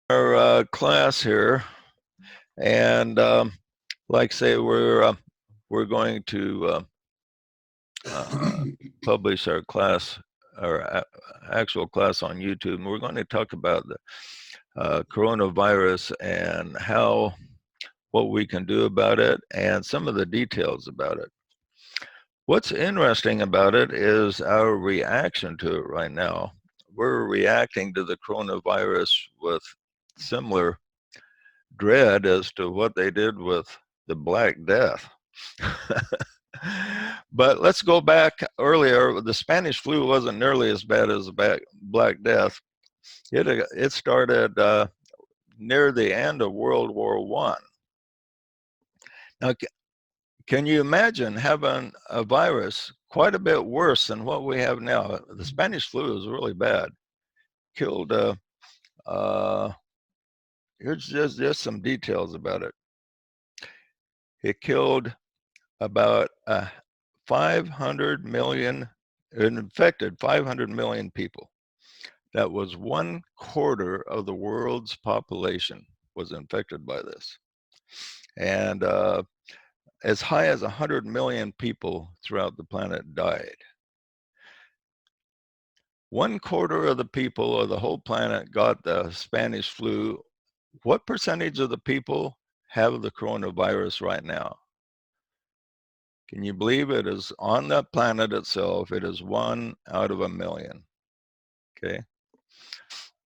Our class here, and like I say, we're going to publish our class, our actual class on YouTube, and we're going to talk about the coronavirus and what we can do about it, and some of the details about it. What's interesting about it is our reaction to it right now. We're reacting to the coronavirus with similar dread as to what they did with the Black Death. But let's go back earlier. The Spanish flu wasn't nearly as bad as the Black Death. It started near the end of World War I. Now, can you imagine having a virus quite a bit worse than what we have now? The Spanish flu was really bad. Killed. Here's just some details about it. It killed about 500 million, it infected 500 million people. That was 1/4 of the world's population was infected by this. And as high as 100 million people throughout the planet died. 1/4 of the people of the whole planet got the Spanish flu. What percentage of the people have the coronavirus right now? Can you believe it is on the planet itself? It is 1 out of 1,000,000. Okay.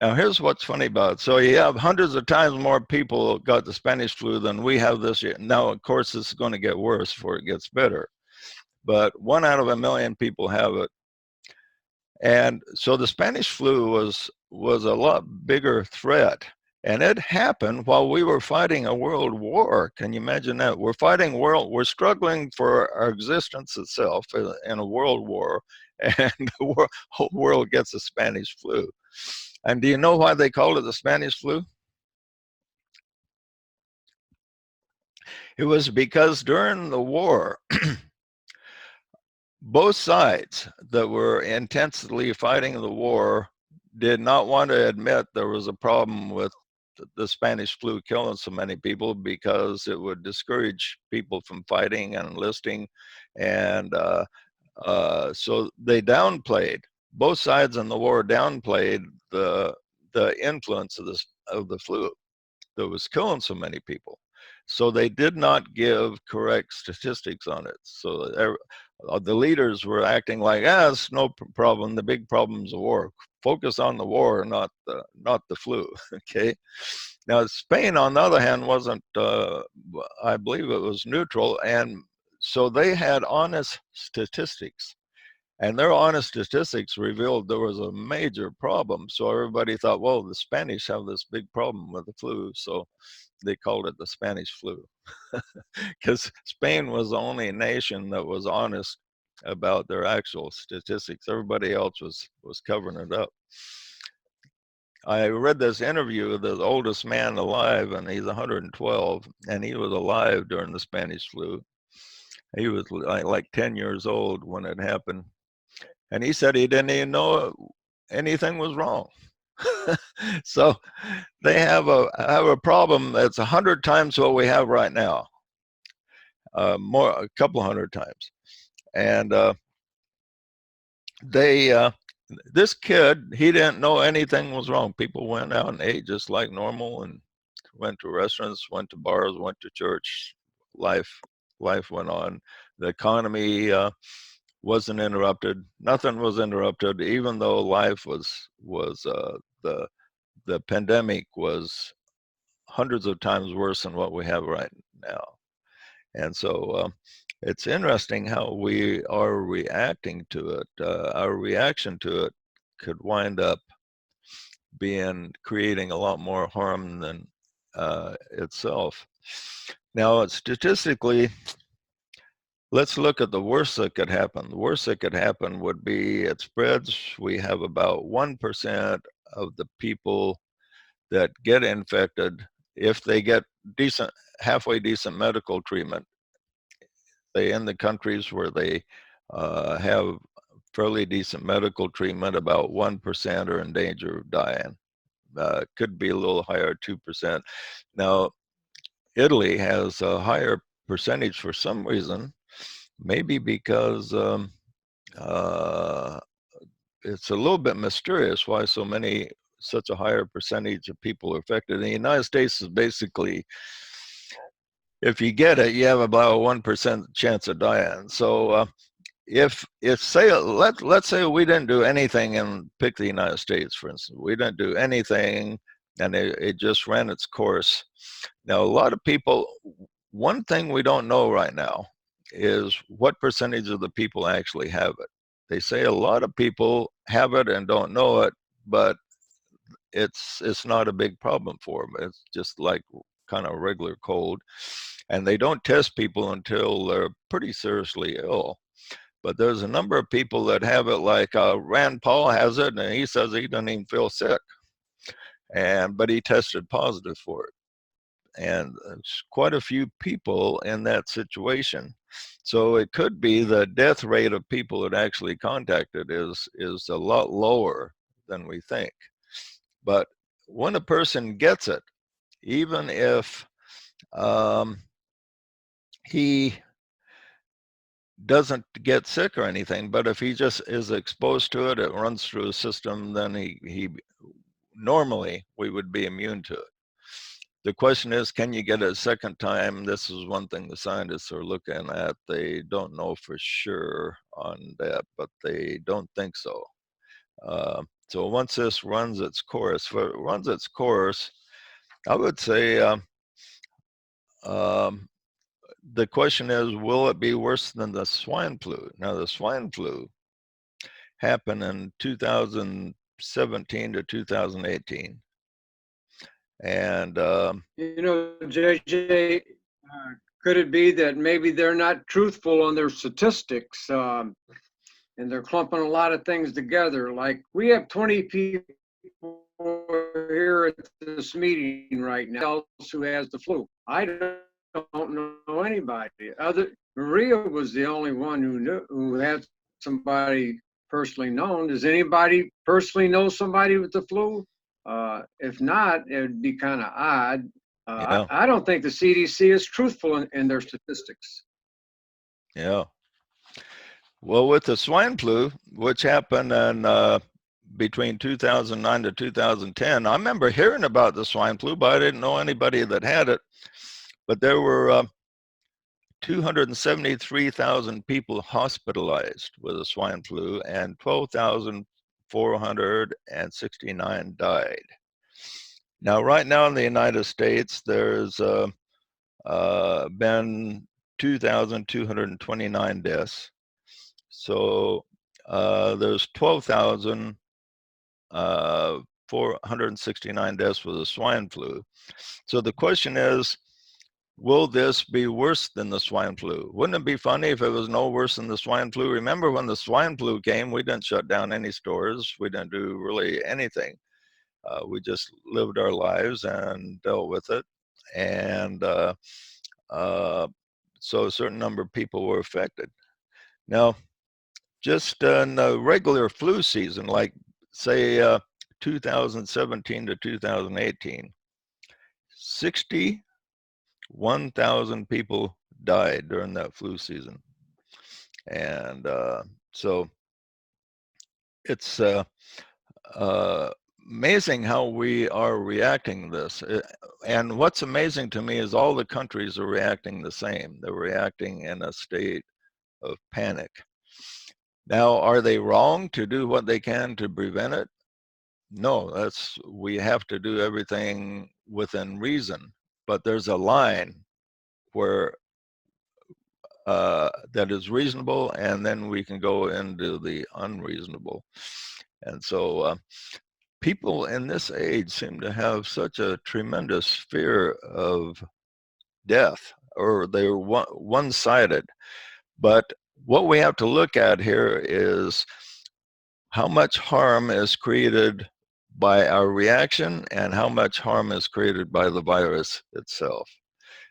Now here's what's funny about it. So you have hundreds of times more people got the Spanish flu than we have this year. Now, of course, this is going to get worse before it gets better. But 1 out of 1,000,000 people have it. And so the Spanish flu was a lot bigger threat. And it happened while we were fighting a world war. Can you imagine that? We're struggling for our existence itself in a world war, and the whole world gets the Spanish flu. And do you know why they called it the Spanish flu? It was because during the war, both sides that were intensely fighting the war did not want to admit there was a problem with the Spanish flu killing so many people because it would discourage people from fighting and enlisting. And so they downplayed, both sides in the war downplayed the influence of the flu that was killing so many people. So they did not give correct statistics on it. So the leaders were acting like, it's no problem. The big problem's the war. Focus on the war, not the flu. Okay. Now Spain, on the other hand, wasn't. I believe it was neutral, and so they had honest statistics. And their honest statistics revealed there was a major problem. So everybody thought, well, the Spanish have this big problem with the flu. So they called it the Spanish flu. Because Spain was the only nation that was honest about their actual statistics. Everybody else was covering it up. I read this interview of the oldest man alive, and he's 112, and he was alive during the Spanish flu. He was like 10 years old when it happened. And he said he didn't even know anything was wrong. So they have a problem that's 100 times what we have right now, a couple hundred times. And this kid, he didn't know anything was wrong. People went out and ate just like normal, and went to restaurants, went to bars, went to church. Life went on. The economy wasn't interrupted. Nothing was interrupted, even though life was the pandemic was hundreds of times worse than what we have right now. And so it's interesting how we are reacting to it. Our reaction to it could wind up creating a lot more harm than itself. Now, statistically, let's look at the worst that could happen. The worst that could happen would be it spreads. We have about 1% of the people that get infected, if they get halfway decent medical treatment. They in the countries where they have fairly decent medical treatment, about 1% are in danger of dying. could be a little higher, 2%. Now, Italy has a higher percentage for some reason, maybe because uh, it's a little bit mysterious why such a higher percentage of people are affected. In the United States is basically, if you get it, you have about a 1% chance of dying. So if say let's say we didn't do anything, and pick the United States for instance, we didn't do anything and it just ran its course. Now a lot of people, one thing we don't know right now is what percentage of the people actually have it. They say a lot of people have it and don't know it, but it's not a big problem for them. It's just like kind of regular cold, and they don't test people until they're pretty seriously ill. But there's a number of people that have it, like Rand Paul has it, and he says he doesn't even feel sick, but he tested positive for it. And there's quite a few people in that situation. So it could be the death rate of people that actually contacted is a lot lower than we think. But when a person gets it, even if um, he doesn't get sick or anything, but if he just is exposed to it, it runs through his system, then he normally we would be immune to it. The question is, can you get it a second time? This is one thing the scientists are looking at. They don't know for sure on that, but they don't think so. So once this runs its course, if it runs its course, I would say um, the question is, will it be worse than the swine flu? Now, the swine flu happened in 2017 to 2018. And JJ, could it be that maybe they're not truthful on their statistics, and they're clumping a lot of things together? Like, we have 20 people here at this meeting right now who has the flu. I don't know anybody. Maria was the only one who had somebody personally known. Does anybody personally know somebody with the flu? If not, it would be kind of odd. yeah, I don't think the CDC is truthful in their statistics. yeah. Well, with the swine flu, which happened in between 2009 to 2010, I remember hearing about the swine flu, but I didn't know anybody that had it. But there were 273,000 people hospitalized with the swine flu, and 12,469 died. Now, right now in the United States, there's been 2,229 deaths. So there's 12,469 deaths with the swine flu. So the question is, will this be worse than the swine flu? Wouldn't it be funny if it was no worse than the swine flu? Remember when the swine flu came, we didn't shut down any stores. We didn't do really anything. We just lived our lives and dealt with it. And so a certain number of people were affected. Now, just in the regular flu season, like say 2017 to 2018, 61,000 people died during that flu season. And so it's amazing how we are reacting to this. And what's amazing to me is all the countries are reacting the same. They're reacting in a state of panic. Now, are they wrong to do what they can to prevent it? No, we have to do everything within reason. But there's a line where that is reasonable, and then we can go into the unreasonable. And so people in this age seem to have such a tremendous fear of death, or they're one-sided. But what we have to look at here is how much harm is created by our reaction and how much harm is created by the virus itself.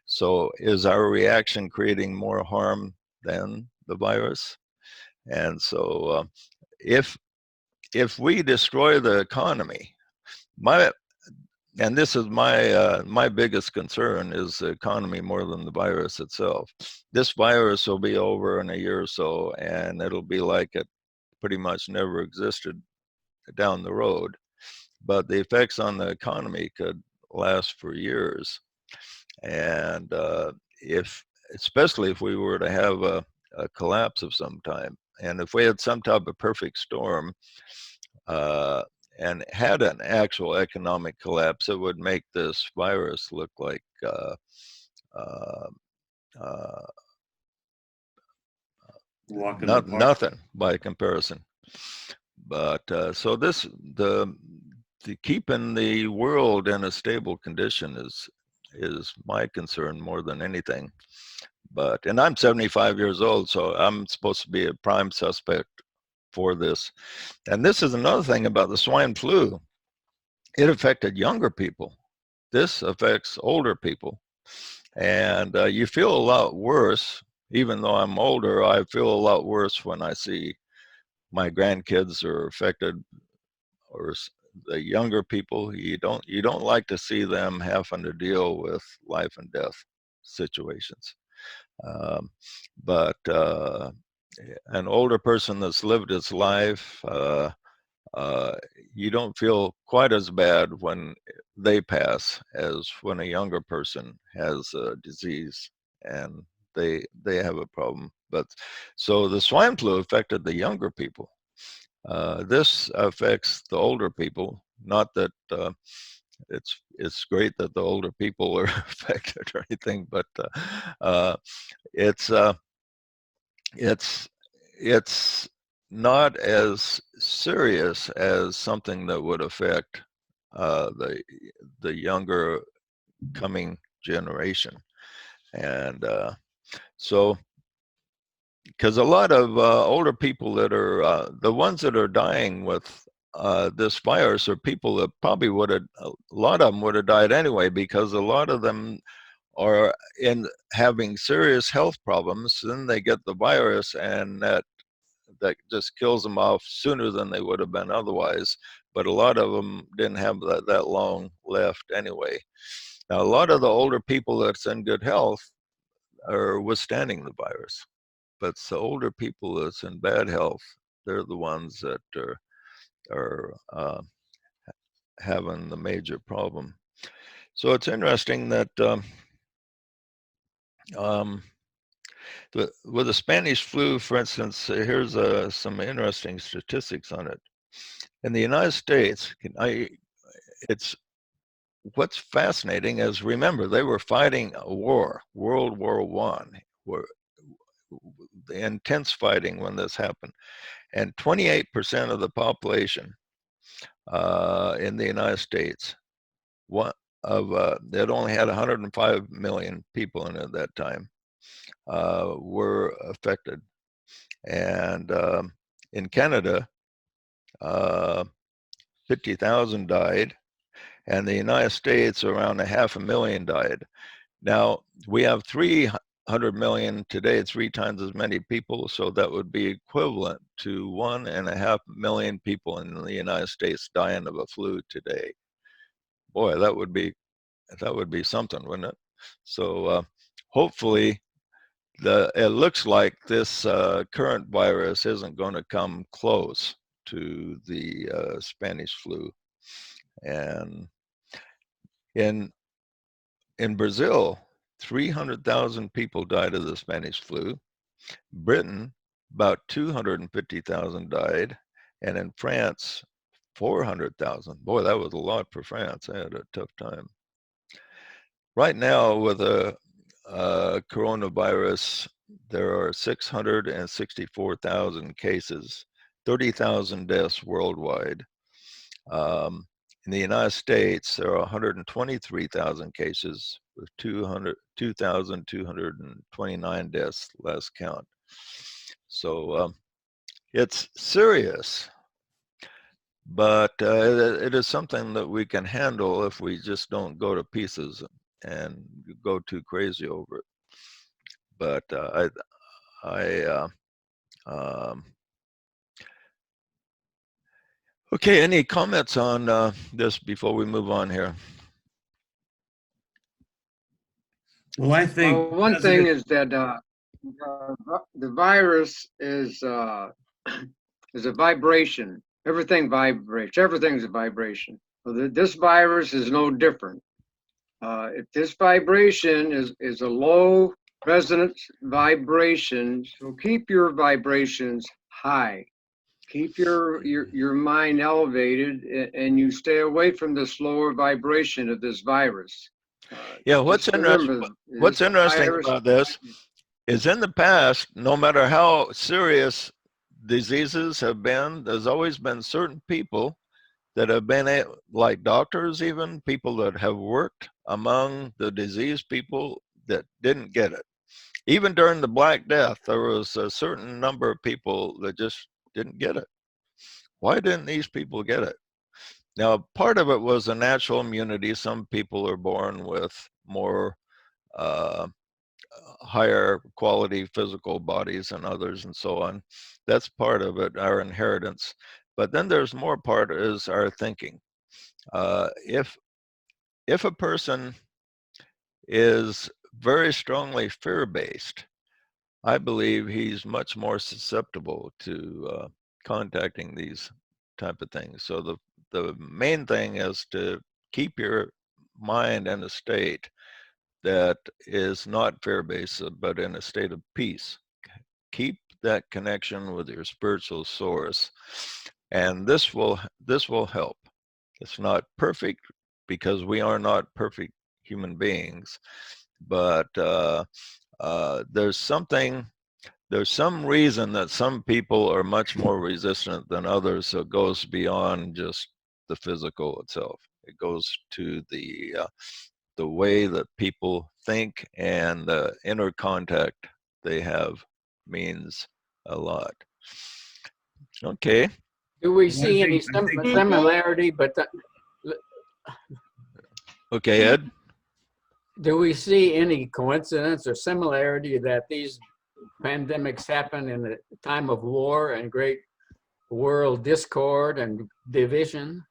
So is our reaction creating more harm than the virus? And so if we destroy the economy, my and this is my biggest concern is the economy more than the virus itself. This virus will be over in a year or so, and it'll be like it pretty much never existed down the road. But the effects on the economy could last for years. And if, especially if we were to have a collapse of some time, and if we had some type of perfect storm uh, and had an actual economic collapse, it would make this virus look like uh, uh, Walk in the park. nothing by comparison. But so this the keeping the world in a stable condition is my concern more than anything. But and I'm 75 years old, so I'm supposed to be a prime suspect for this. And this is another thing about the swine flu. It affected younger people. This affects older people, and you feel a lot worse. Even though I'm older, I feel a lot worse when I see my grandkids are affected, or the younger people. You don't like to see them having to deal with life and death situations. Um, but an older person that's lived his life, uh, you don't feel quite as bad when they pass as when a younger person has a disease and they have a problem. But so the swine flu affected the younger people. This affects the older people. Not that it's great that the older people are affected or anything, but uh, it's uh, it's it's not as serious as something that would affect uh, the the younger coming generation, and so because a lot of older people that are the ones that are dying with this virus are people that probably would have, a lot of them would have died anyway, because a lot of them are in having serious health problems. Then they get the virus, and that just kills them off sooner than they would have been otherwise. But a lot of them didn't have that long left anyway. Now, a lot of the older people that's in good health are withstanding the virus, but the older people that's in bad health, they're the ones that are having the major problem. So it's interesting that um, with the Spanish flu, for instance, here's some interesting statistics on it. In the United States, it's what's fascinating is, remember, they were fighting a war, World War I, where the intense fighting when this happened, and 28% of the population in the United States, one of it only had 105 million people in it at that time, were affected, and in Canada, uh, 50,000 died, and the United States, around 500,000 died. Now, we have 300 million today, 3 times as many people, so that would be equivalent to 1.5 million people in the United States dying of a flu today. Boy, that would be something, wouldn't it? So hopefully, it looks like this current virus isn't going to come close to the Spanish flu. And in Brazil, 300,000 people died of the Spanish flu. Britain, about 250,000 died, and in France, 400,000. Boy, that was a lot for France. I had a tough time. Right now, with a coronavirus, there are 664,000 cases, 30,000 deaths worldwide. In the United States, there are 123,000 cases with 2,229 deaths last count. So it's serious, but it is something that we can handle if we just don't go to pieces and go too crazy over it. But um, okay, any comments on this before we move on here? Well, I think One thing President, is that the virus is a vibration. Everything vibrates. Everything's a vibration. Well, this virus is no different. If this vibration is a low resonance vibration, so keep your vibrations high. Keep your mind elevated, and you stay away from the slower vibration of this virus. Yeah, Just remember, what's this interesting virus. about this is in the past, no matter how serious diseases have been, there's always been certain people that have been, like doctors, even people that have worked among the diseased people that didn't get it. Even during the Black Death, there was a certain number of people that just didn't get it. Why didn't these people get it? Now, part of it was a natural immunity. Some people are born with more uh, higher quality physical bodies than others and so on. That's part of it, our inheritance. But then there's more part is our thinking. If a person is very strongly fear-based, I believe he's much more susceptible to contacting these type of things. So the main thing is to keep your mind in a state that is not fear-based, but in a state of peace. Keep that connection with your spiritual source, and this will help. It's not perfect because we are not perfect human beings, but there's some reason that some people are much more resistant than others. So it goes beyond just the physical itself. It goes to the way that people think, and the inner contact they have means a lot. Okay. Do we well, see any I think, similarity, but Okay, Ed. do we see any coincidence or similarity that these pandemics happen in a time of war and great world discord and division?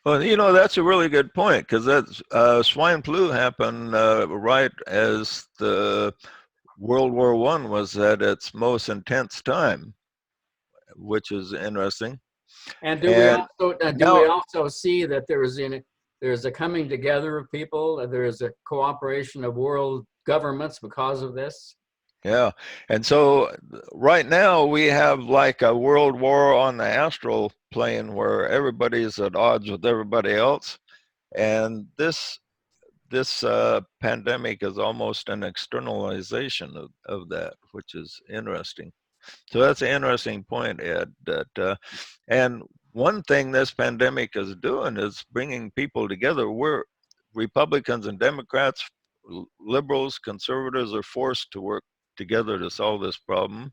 Well, that's a really good point, because that's swine flu happened right as the World War I was at its most intense time, which is interesting. And And do we now, also see that there's a coming together of people, there's a cooperation of world governments because of this? yeah. And so right now we have like a world war on the astral plane where everybody's at odds with everybody else. And this pandemic is almost an externalization of that, which is interesting. So that's an interesting point, Ed. And one thing this pandemic is doing is bringing people together. We're Republicans and Democrats, liberals, conservatives are forced to work together to solve this problem.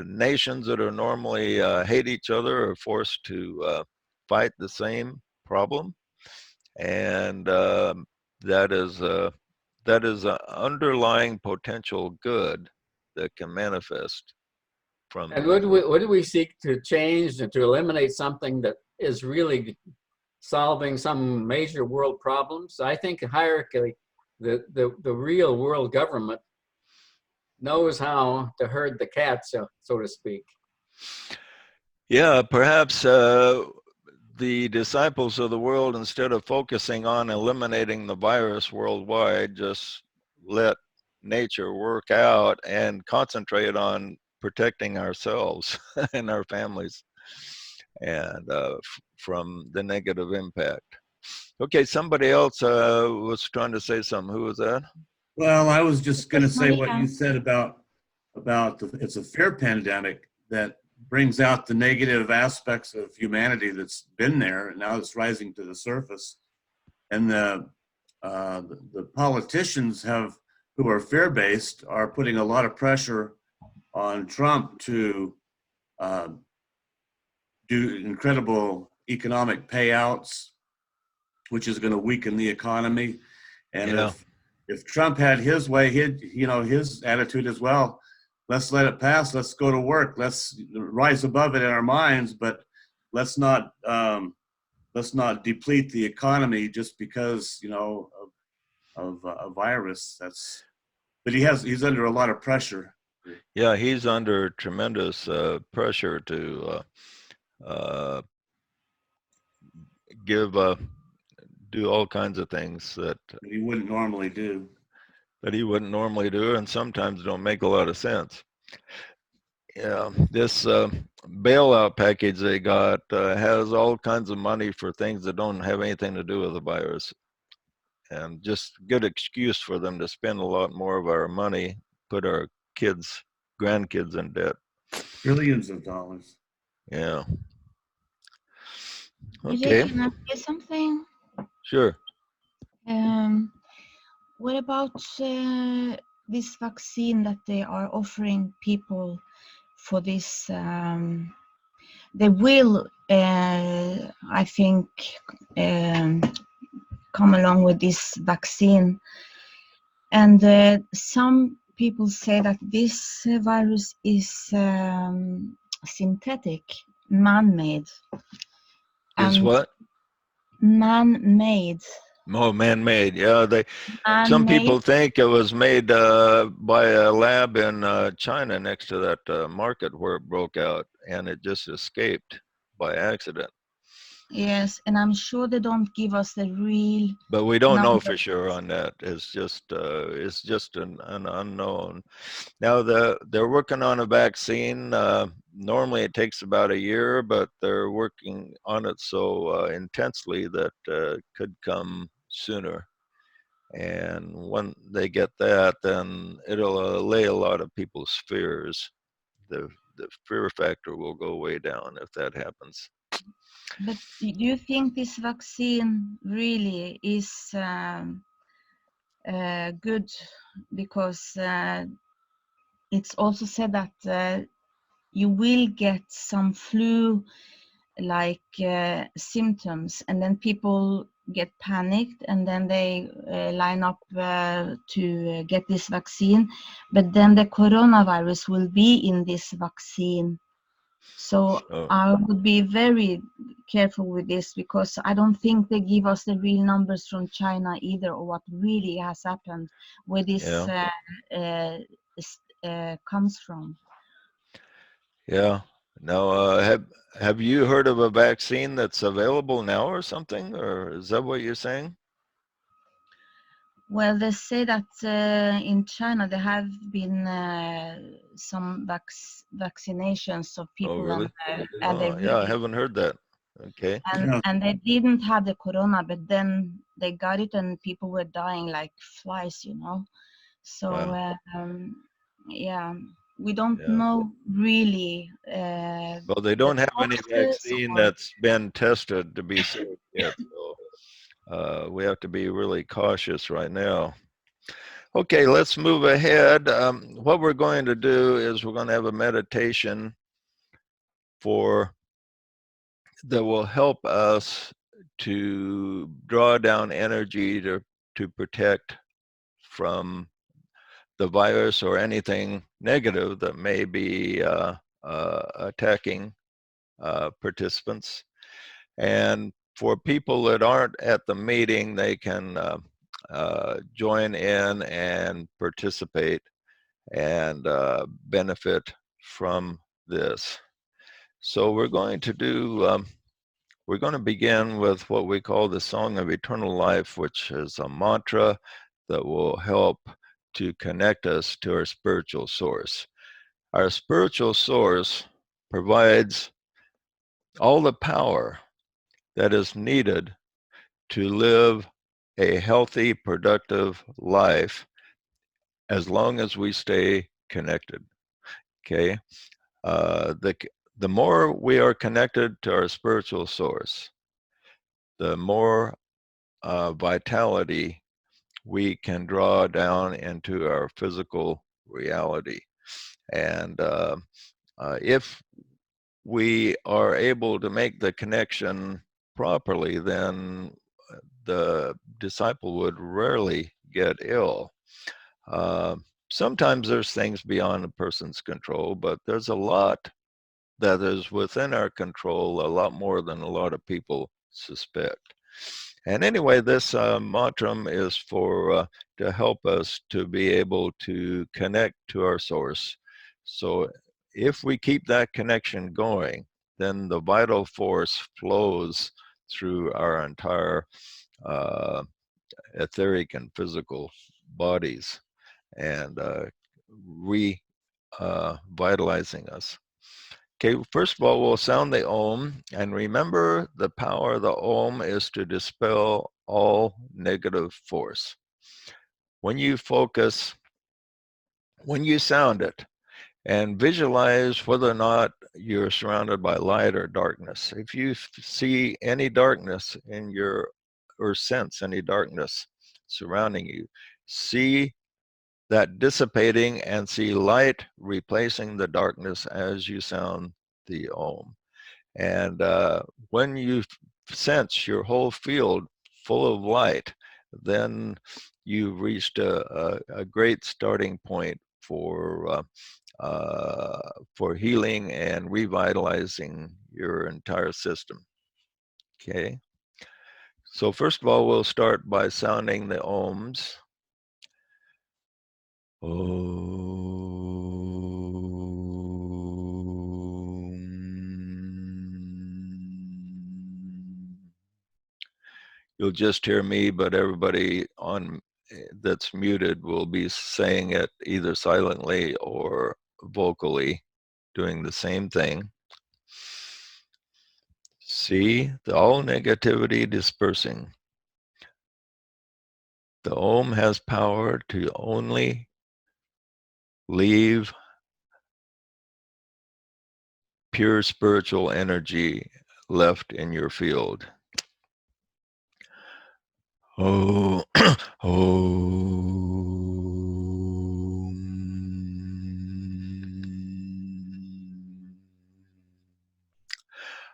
Nations that are normally hate each other are forced to fight the same problem, and that is an underlying potential good that can manifest from And this. would we seek to change and to eliminate something that is really solving some major world problems? I think hierarchically, the real world government knows how to herd the cats, so to speak. Yeah, perhaps the disciples of the world, instead of focusing on eliminating the virus worldwide, just let nature work out and concentrate on protecting ourselves and our families, and from the negative impact. Okay, somebody else was trying to say something. Who was that? well, I was just going to say what Maria. you said about it's a fear pandemic that brings out the negative aspects of humanity that's been there and now it's rising to the surface. And the politicians who are fear based are putting a lot of pressure on Trump to uh, do incredible economic payouts, which is going to weaken the economy. And Yeah. if Trump had his way, his attitude as well. Let's let it pass. Let's go to work. Let's rise above it in our minds, but let's not deplete the economy just because of a virus. But he's under a lot of pressure. Yeah, he's under tremendous pressure to give do all kinds of things that He wouldn't normally do. he wouldn't normally do, and sometimes don't make a lot of sense. Yeah, this bailout package they got has all kinds of money for things that don't have anything to do with the virus, and just good excuse for them to spend a lot more of our money, put our kids, grandkids in debt. Trillions of dollars. Yeah. DJ, Okay. can I say something? Sure. What about this vaccine that they are offering people for this? They will, I think, come along with this vaccine. And some people say that this virus is synthetic, man-made. Is what? Man-made. Oh, man-made. Yeah, some Man-made. people think it was made by a lab in China next to that market where it broke out, and it just escaped by accident. Yes, and I'm sure they don't give us the real But we don't know for numbers. sure on that. It's just an unknown. Now they're working on a vaccine. Normally it takes about a year, but they're working on it so intensely that could come sooner. And when they get that, then it'll allay a lot of people's fears. The fear factor will go way down if that happens. But do you think this vaccine really is good? Because it's also said that you will get some flu-like symptoms, and then people get panicked, and then they line up to get this vaccine. But then the coronavirus will be in this vaccine. So Oh, I would be very careful with this, because I don't think they give us the real numbers from China either, or what really has happened, where this yeah. comes from. Yeah. Now, have you heard of a vaccine that's available now or something, or is that what you're saying? Well, they say that in China there have been some vaccinations of Oh, people, really? and they Oh, yeah, I really haven't heard that. Okay. Yeah. and they didn't have the corona, but then they got it, and people were dying like flies, you know. So Wow. yeah, we don't Yeah. know really Well, they the don't have any causes, vaccine or that's been tested to be safe yet, so we have to be really cautious right now. Okay, let's move ahead. What we're going to do is we're going to have a meditation that will help us to draw down energy to protect from the virus or anything negative that may be attacking participants. And for people that aren't at the meeting, they can join in and participate and benefit from this. So we're going to begin with what we call the Song of Eternal Life, which is a mantra that will help to connect us to our spiritual source. Our spiritual source provides all the power that is needed to live a healthy, productive life as long as we stay connected. Okay? The more we are connected to our spiritual source, the more vitality we can draw down into our physical reality. And if we are able to make the connection properly, then the disciple would rarely get ill. Uh, Sometimes there's things beyond a person's control, but there's a lot that is within our control, a lot more than a lot of people suspect. And anyway, this mantra is for to help us to be able to connect to our source. So if we keep that connection going, then the vital force flows through our entire etheric and physical bodies and revitalizing us. Okay, first of all, we'll sound the Om, and remember the power of the Om is to dispel all negative force. When you focus, when you sound it, and visualize whether or not you're surrounded by light or darkness. If you see any darkness in your, or sense any darkness surrounding you, see that dissipating and see light replacing the darkness as you sound the Om. And when you sense your whole field full of light, then you've reached a great starting point for healing and revitalizing your entire system. Okay. So first of all, we'll start by sounding the Ohms. You'll just hear me, but everybody on that's muted will be saying it either silently or vocally, doing the same thing. See, all negativity dispersing. The Om has power to only leave pure spiritual energy left in your field. Oh,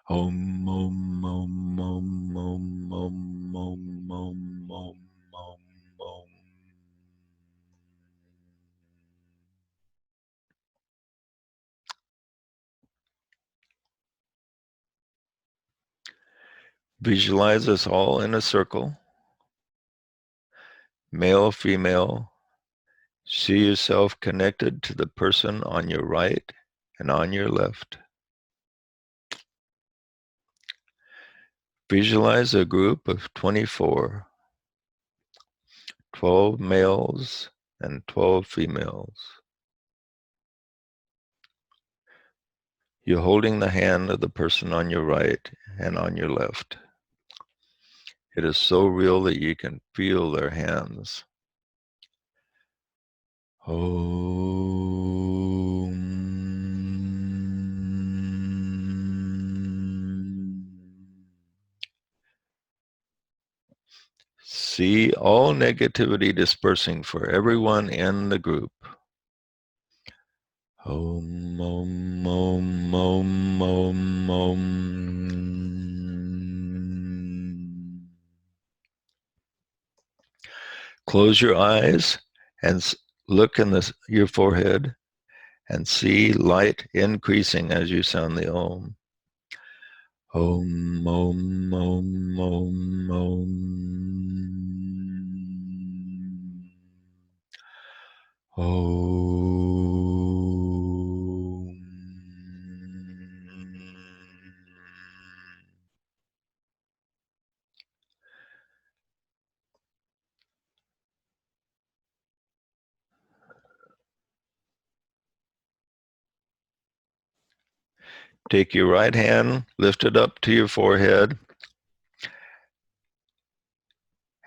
Om, om, om, om, om, om, om, om, om, om. Visualize us all in a circle, male, female. See yourself connected to the person on your right and on your left. Visualize a group of 24, 12 males and 12 females. You're holding the hand of the person on your right and on your left. It is so real that you can feel their hands. See all negativity dispersing for everyone in the group. Om, om, om, om, om, om. Close your eyes and look in your forehead and see light increasing as you sound the Om. Om, om, om, om, om. Om. Take your right hand, lift it up to your forehead,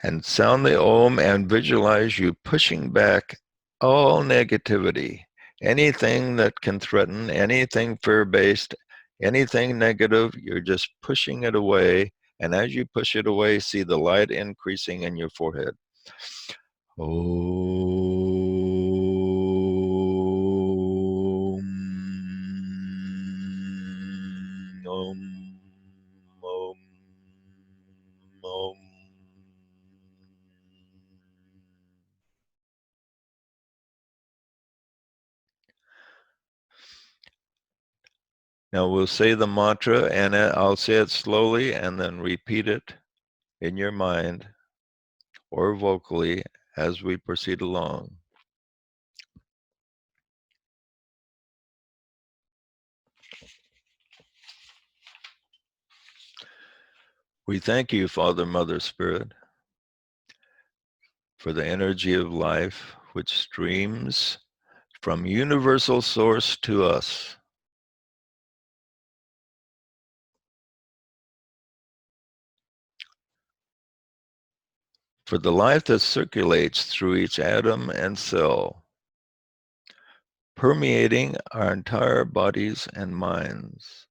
and sound the Om and visualize you pushing back all negativity, anything that can threaten, anything fear-based, anything negative, you're just pushing it away. And as you push it away, see the light increasing in your forehead. Om, om, om, om. Now we'll say the mantra, and I'll say it slowly and then repeat it in your mind or vocally as we proceed along. We thank you, Father, Mother, Spirit, for the energy of life which streams from universal source to us. For the life that circulates through each atom and cell, permeating our entire bodies and minds,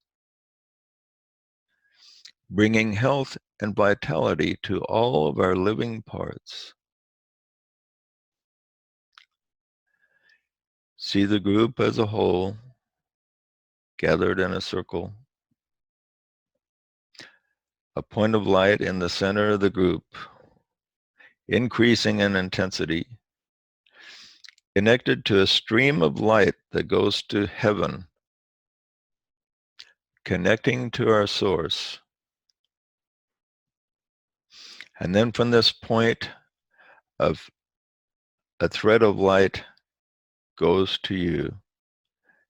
bringing health and vitality to all of our living parts. See the group as a whole, gathered in a circle, a point of light in the center of the group, increasing in intensity, connected to a stream of light that goes to heaven, connecting to our source. And then from this point of a thread of light goes to you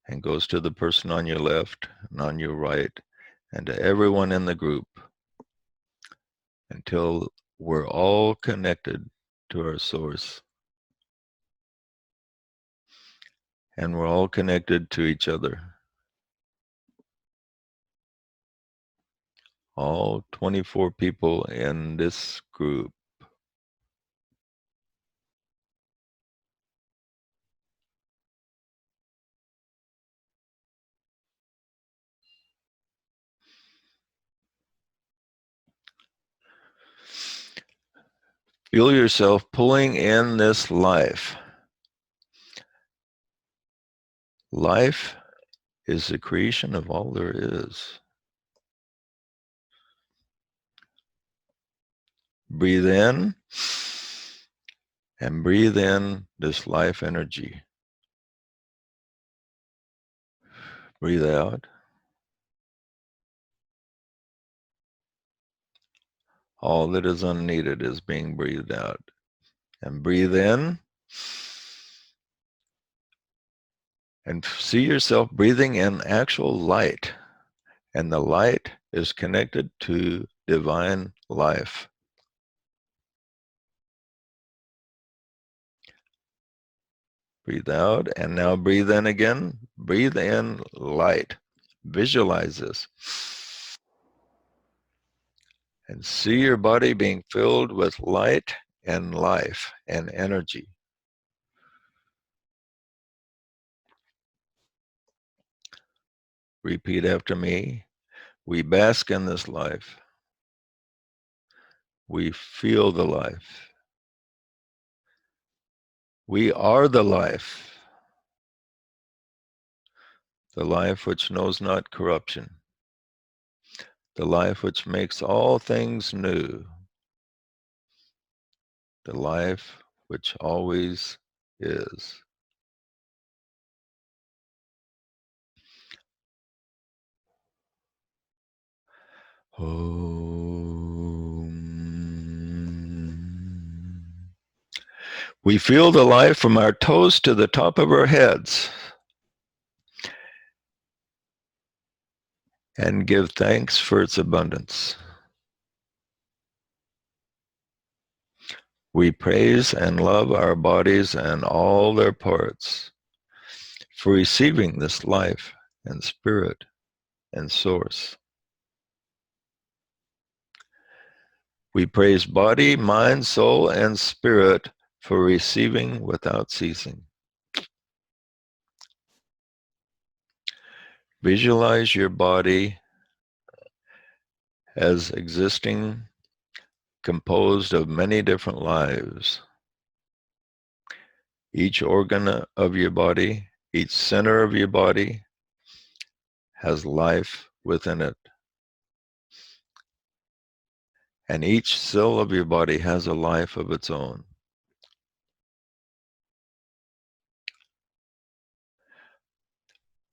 and goes to the person on your left and on your right and to everyone in the group until we're all connected to our source. And we're all connected to each other. All 24 people in this group. Feel yourself pulling in this life. Life is the creation of all there is. Breathe in and breathe in this life energy. Breathe out. All that is unneeded is being breathed out. And breathe in and see yourself breathing in actual light. And the light is connected to divine life. Breathe out and now breathe in again. Breathe in light. Visualize this. And see your body being filled with light and life and energy. Repeat after me. We bask in this life. We feel the life. We are the life which knows not corruption, the life which makes all things new, the life which always is. Om. We feel the life from our toes to the top of our heads and give thanks for its abundance. We praise and love our bodies and all their parts for receiving this life and spirit and source. We praise body, mind, soul, and spirit for receiving without ceasing. Visualize your body as existing, composed of many different lives. Each organ of your body, each center of your body has life within it. And each cell of your body has a life of its own.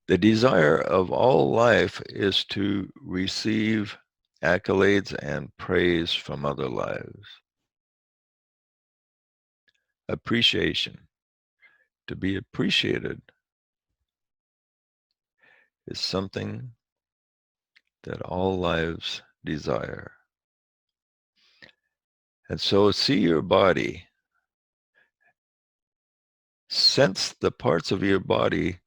The desire of all life is to receive accolades and praise from other lives. Appreciation. To be appreciated is something that all lives desire. And so see your body. Sense the parts of your body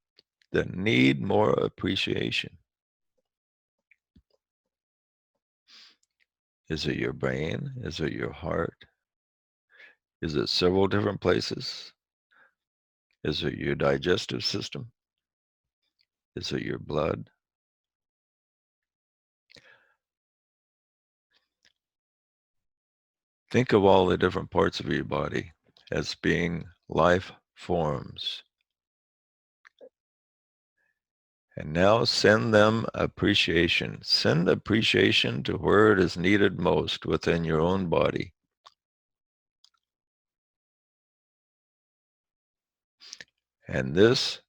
that need more appreciation. Is it your brain? Is it your heart? Is it several different places? Is it your digestive system? Is it your blood? Think of all the different parts of your body as being life forms. And now send them appreciation. Send appreciation to where it is needed most within your own body. And this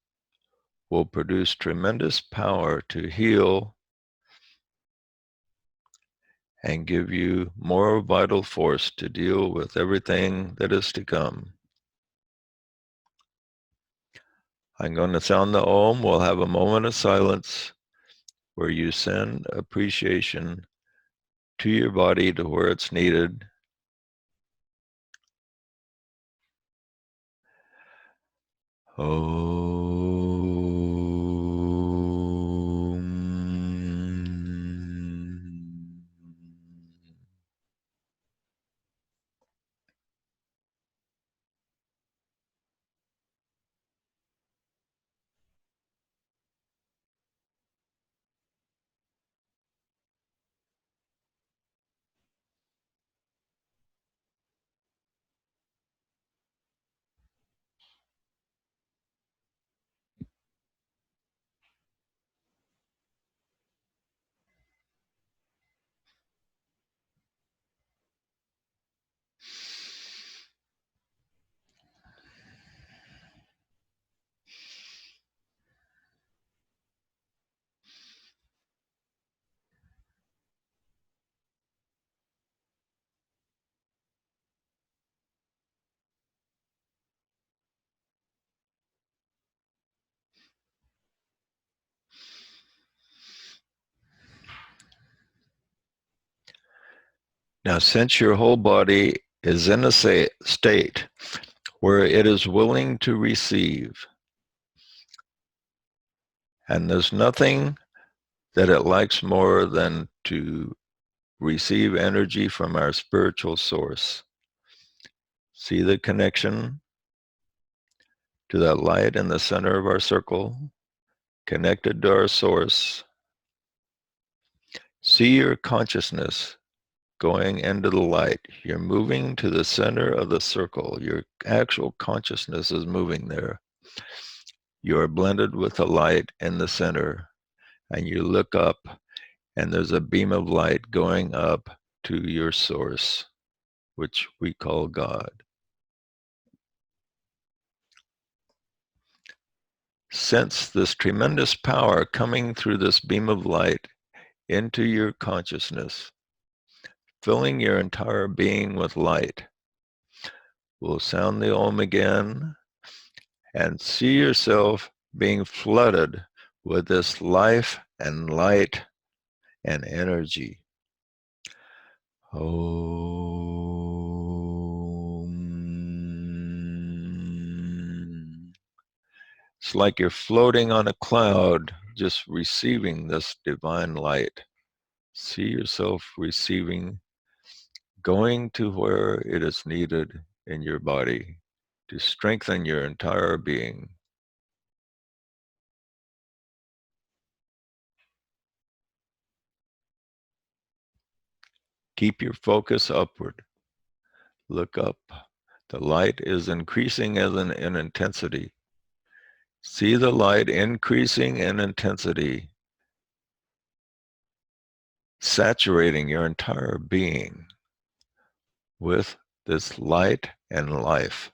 will produce tremendous power to heal and give you more vital force to deal with everything that is to come. I'm going to sound the Om. We'll have a moment of silence where you send appreciation to your body to where it's needed. Now, since your whole body is in a state where it is willing to receive, and there's nothing that it likes more than to receive energy from our spiritual source. See the connection to that light in the center of our circle, connected to our source. See your consciousness going into the light. You're moving to the center of the circle. Your actual consciousness is moving there. You are blended with the light in the center, and you look up, and there's a beam of light going up to your source, which we call God. Sense this tremendous power coming through this beam of light into your consciousness, filling your entire being with light. We'll sound the Om again and see yourself being flooded with this life and light and energy. Om. It's like you're floating on a cloud, just receiving this divine light. See yourself receiving, going to where it is needed in your body to strengthen your entire being. Keep your focus upward. Look up. The light is increasing in intensity. See the light increasing in intensity, saturating your entire being with this light and life.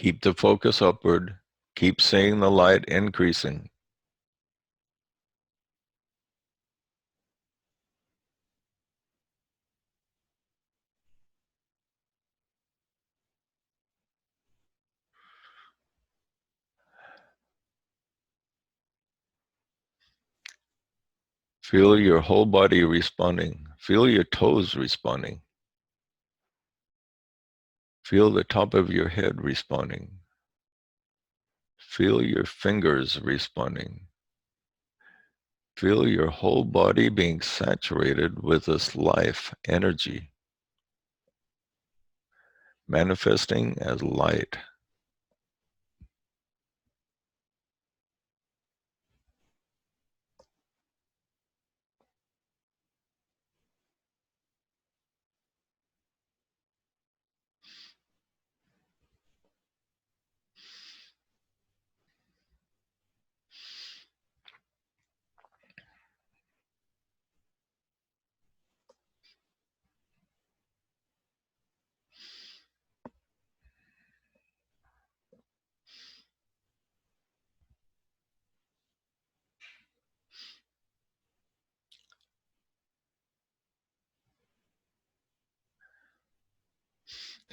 Keep the focus upward. Keep seeing the light increasing. Feel your whole body responding. Feel your toes responding. Feel the top of your head responding. Feel your fingers responding. Feel your whole body being saturated with this life energy, manifesting as light.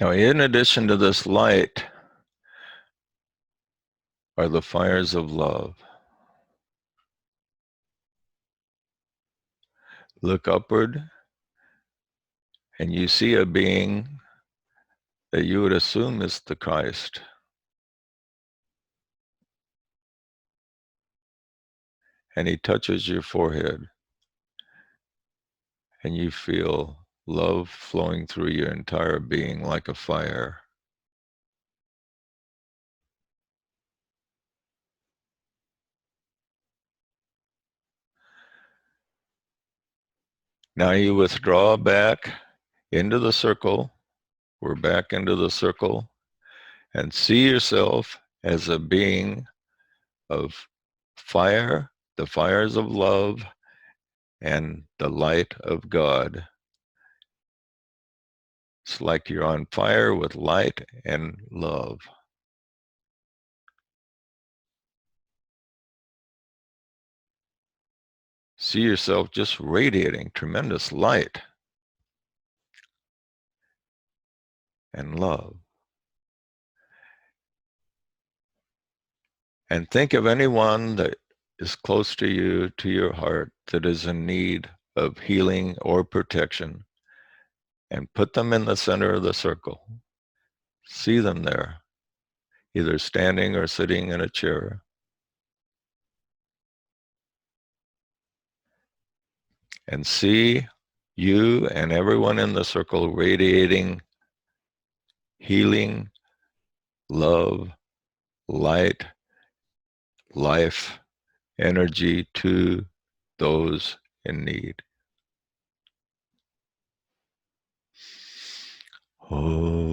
Now, in addition to this light are the fires of love. Look upward and you see a being that you would assume is the Christ. And he touches your forehead and you feel love flowing through your entire being like a fire. Now you withdraw back into the circle. We're back into the circle, and see yourself as a being of fire, the fires of love, and the light of God. It's like you're on fire with light and love. See yourself just radiating tremendous light and love. And think of anyone that is close to you, to your heart, that is in need of healing or protection, and put them in the center of the circle. See them there, either standing or sitting in a chair. And see you and everyone in the circle radiating healing, love, light, life, energy to those in need. Om.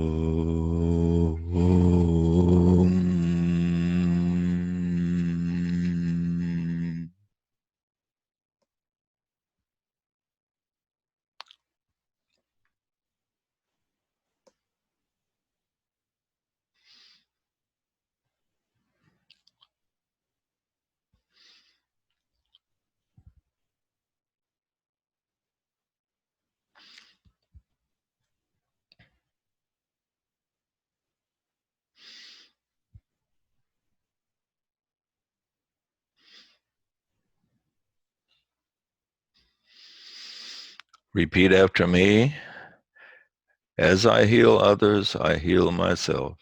Repeat after me. As I heal others, I heal myself.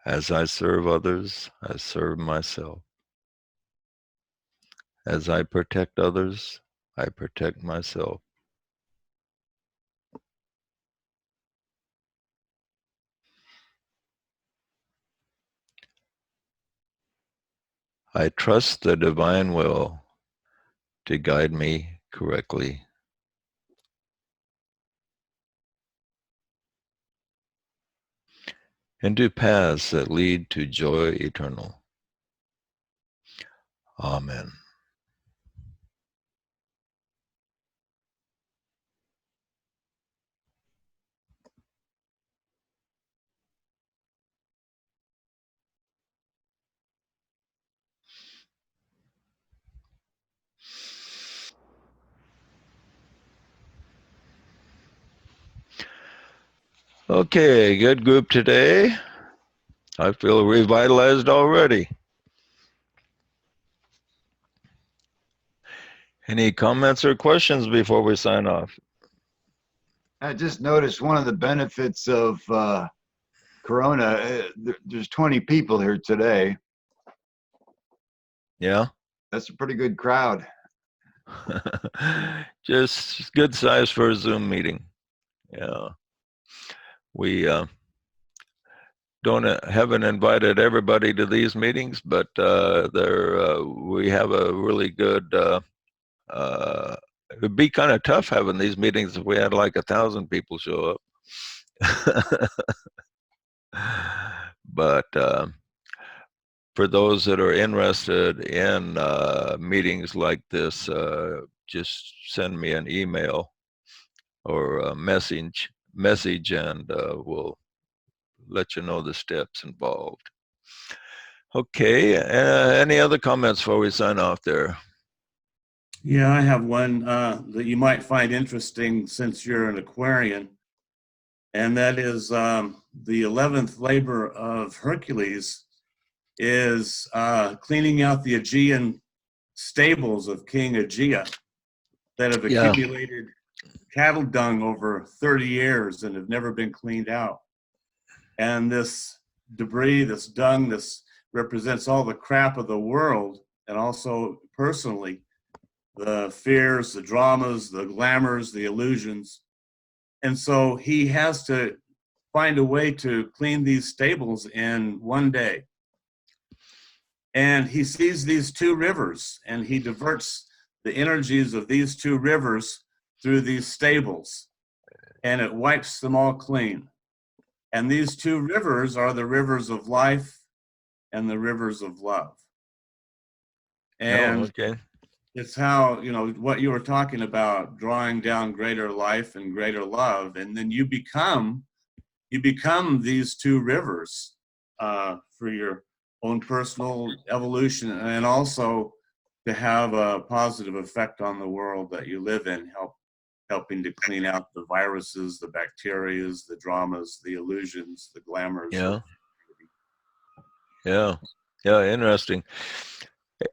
As I serve others, I serve myself. As I protect others, I protect myself. I trust the divine will to guide me correctly. Into paths that lead to joy eternal. Amen. Okay, good group today. I feel revitalized already. Any comments or questions before we sign off? I just noticed one of the benefits of Corona. There's 20 people here today. Yeah. That's a pretty good crowd. Just good size for a Zoom meeting. Yeah. We haven't invited everybody to these meetings, but we have a really good. It'd be kind of tough having these meetings if we had like 1,000 people show up. But for those that are interested in meetings like this, just send me an email or a message, and we'll let you know the steps involved. Okay, any other comments before we sign off there? Yeah, I have one that you might find interesting since you're an Aquarian, and that is the 11th labor of Hercules is cleaning out the Aegean stables of King Aegea that have Yeah. accumulated cattle dung over 30 years and have never been cleaned out. And this debris, this dung, this represents all the crap of the world, and also personally, the fears, the dramas, the glamours, the illusions. And so he has to find a way to clean these stables in one day. And he sees these two rivers, and he diverts the energies of these two rivers through these stables, and it wipes them all clean. And these two rivers are the rivers of life and the rivers of love. And okay. it's how, you know, what you were talking about, drawing down greater life and greater love, and then you become these two rivers for your own personal evolution, and also to have a positive effect on the world that you live in, helping to clean out the viruses, the bacterias, the dramas, the illusions, the glamours. Yeah, interesting.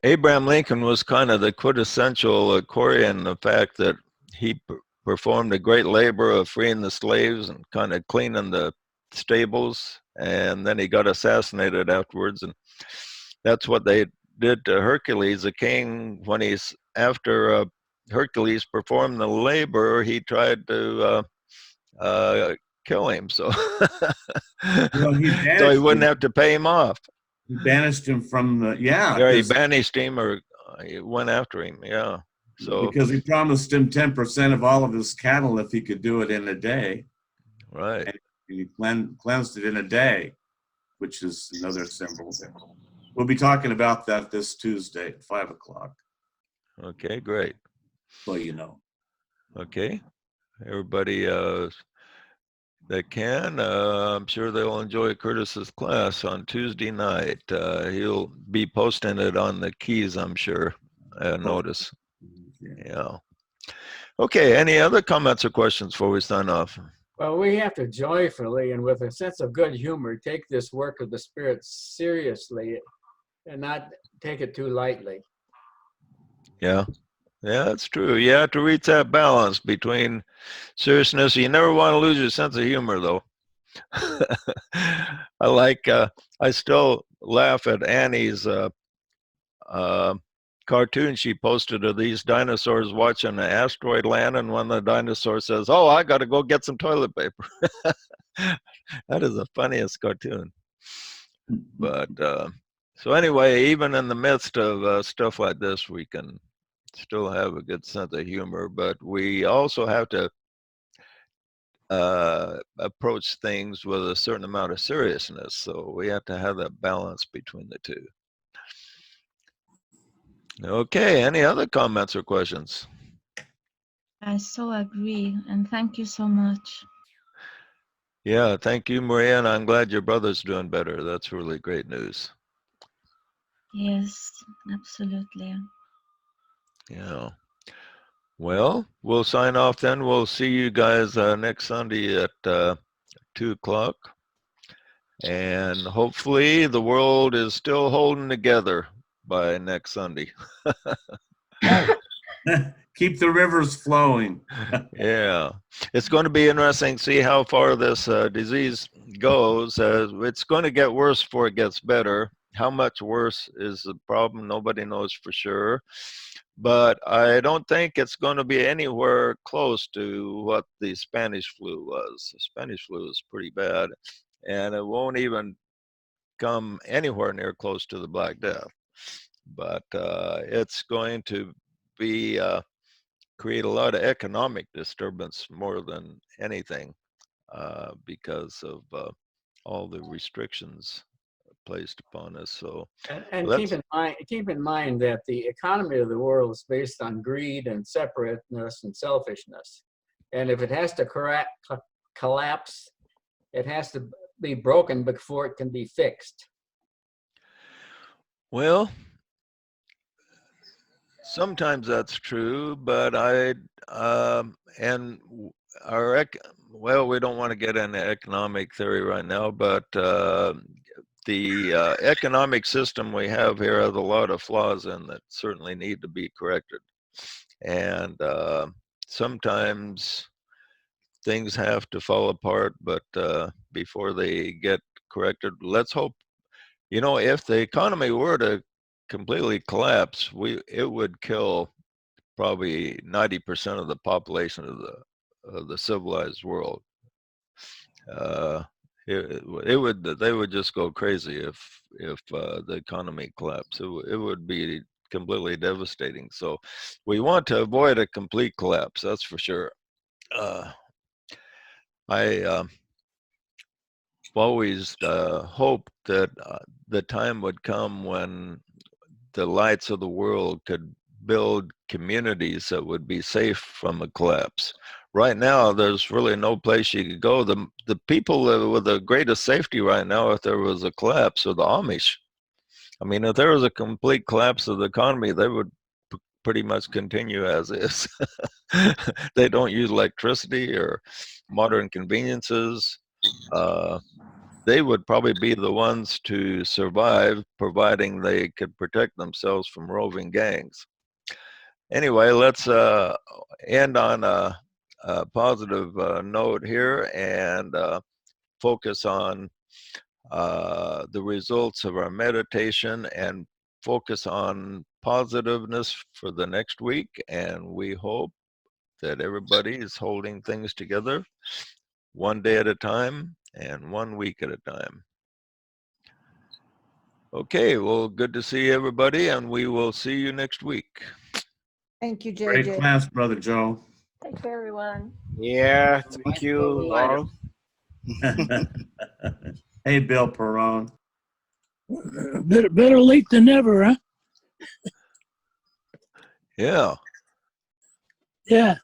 Abraham Lincoln was kind of the quintessential Aquarian, the fact that he performed a great labor of freeing the slaves and kind of cleaning the stables, and then he got assassinated afterwards. And that's what they did to Hercules, the king, when after Hercules performed the labor, he tried to kill him, so Well, so he wouldn't have to pay him off. He banished him from the, he banished him, or he went after him. Yeah, so because he promised him 10% of all of his cattle if he could do it in a day. Right. And he cleansed it in a day, which is another symbol. We'll be talking about that this Tuesday at 5 o'clock. Okay, great. Well, you know. Okay, everybody that can, I'm sure they'll enjoy Curtis's class on Tuesday night. He'll be posting it on the keys, I'm sure. Notice. Yeah. Okay, any other comments or questions before we sign off? Well, we have to joyfully and with a sense of good humor take this work of the Spirit seriously and not take it too lightly. Yeah, that's true. You have to reach that balance between seriousness. You never want to lose your sense of humor, though. I still laugh at Annie's cartoon she posted of these dinosaurs watching an asteroid land, and one of the dinosaurs says, "Oh, I got to go get some toilet paper." That is the funniest cartoon. But so anyway, even in the midst of stuff like this, we can still have a good sense of humor, but we also have to approach things with a certain amount of seriousness. So we have to have that balance between the two. Okay, any other comments or questions? I so agree, and thank you so much. Yeah, thank you, Maria, and I'm glad your brother's doing better. That's really great news. Yes, absolutely. Yeah. Well, we'll sign off then. We'll see you guys next Sunday at 2 o'clock. And hopefully the world is still holding together by next Sunday. Keep the rivers flowing. Yeah, it's going to be interesting to see how far this disease goes. It's going to get worse before it gets better. How much worse is the problem? Nobody knows for sure. But I don't think it's going to be anywhere close to what the Spanish flu was. The Spanish flu is pretty bad, and it won't even come anywhere near close to the Black Death. But it's going to be create a lot of economic disturbance more than anything because of all the restrictions placed upon us. So, And keep in mind that the economy of the world is based on greed and separateness and selfishness. And if it has to collapse, it has to be broken before it can be fixed. well, sometimes that's true, but we don't want to get into economic theory right now, but the economic system we have here has a lot of flaws in that certainly need to be corrected. And sometimes things have to fall apart, but before they get corrected, let's hope, if the economy were to completely collapse, it would kill probably 90% of the population of the civilized world. They would just go crazy if the economy collapsed. It would be completely devastating. So we want to avoid a complete collapse. That's for sure. I always hoped that the time would come when the lights of the world could build communities that would be safe from a collapse. Right now, there's really no place you could go. The people with the greatest safety right now, if there was a collapse, are the Amish. I mean, if there was a complete collapse of the economy, they would pretty much continue as is. They don't use electricity or modern conveniences. They would probably be the ones to survive, providing they could protect themselves from roving gangs. Anyway, let's end on a positive note here and focus on the results of our meditation and focus on positiveness for the next week. And we hope that everybody is holding things together one day at a time and 1 week at a time. Okay, well, good to see everybody, and we will see you next week. Thank you, Great JJ. class, Brother Joe. Take care, everyone. Yeah, thank you all. Hey, Bill Perone. Better late than never, huh? Yeah. Yeah.